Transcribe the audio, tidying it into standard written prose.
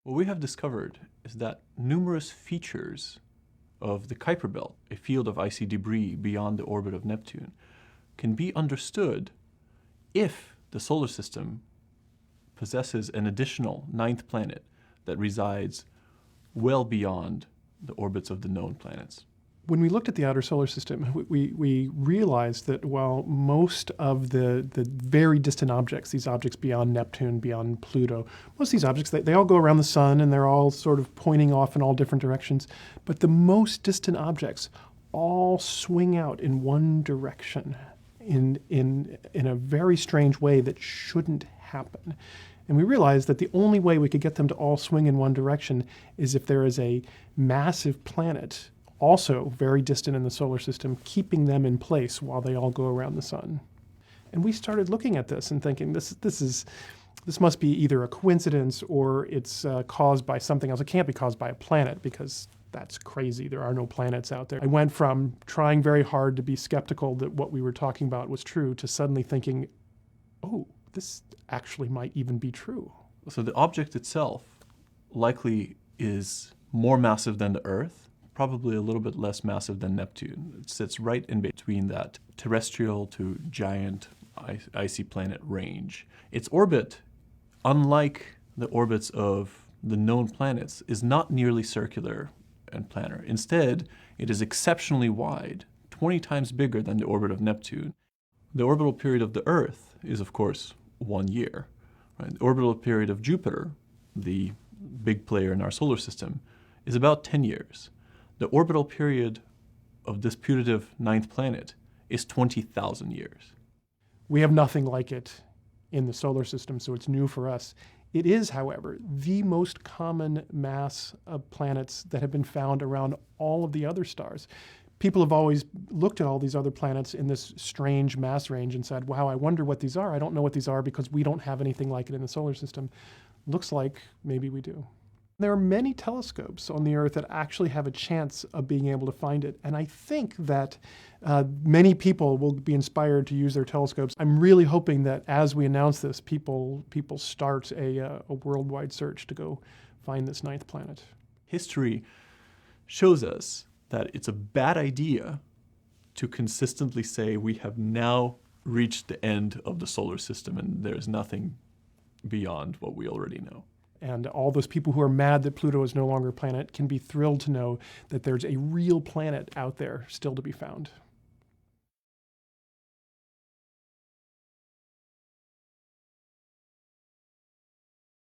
What we have discovered is that numerous features of the Kuiper Belt, a field of icy debris beyond the orbit of Neptune, can be understood if the solar system possesses an additional ninth planet that resides well beyond the orbits of the known planets. When we looked at the outer solar system, we realized that while most of the very distant objects, these objects beyond Neptune, beyond Pluto, most of these objects, they all go around the sun and they're all sort of pointing off in all different directions. But the most distant objects all swing out in one direction in a very strange way that shouldn't happen. And we realized that the only way we could get them to all swing in one direction is if there is a massive planet also very distant in the solar system, keeping them in place while they all go around the sun. And we started looking at this and thinking, this must be either a coincidence or it's caused by something else. It can't be caused by a planet because that's crazy. There are no planets out there. I went from trying very hard to be skeptical that what we were talking about was true to suddenly thinking, oh, this actually might even be true. So the object itself likely is more massive than the Earth, probably a little bit less massive than Neptune. It sits right in between that terrestrial to giant icy planet range. Its orbit, unlike the orbits of the known planets, is not nearly circular and planar. Instead, it is exceptionally wide, 20 times bigger than the orbit of Neptune. The orbital period of the Earth is, of course, 1 year. Right? The orbital period of Jupiter, the big player in our solar system, is about 10 years. The orbital period of this putative ninth planet is 20,000 years. We have nothing like it in the solar system, so it's new for us. It is, however, the most common mass of planets that have been found around all of the other stars. People have always looked at all these other planets in this strange mass range and said, wow, I wonder what these are. I don't know what these are because we don't have anything like it in the solar system. Looks like maybe we do. There are many telescopes on the Earth that actually have a chance of being able to find it. And I think that many people will be inspired to use their telescopes. I'm really hoping that as we announce this, people start a worldwide search to go find this ninth planet. History shows us that it's a bad idea to consistently say we have now reached the end of the solar system and there's nothing beyond what we already know. And all those people who are mad that Pluto is no longer a planet can be thrilled to know that there's a real planet out there still to be found.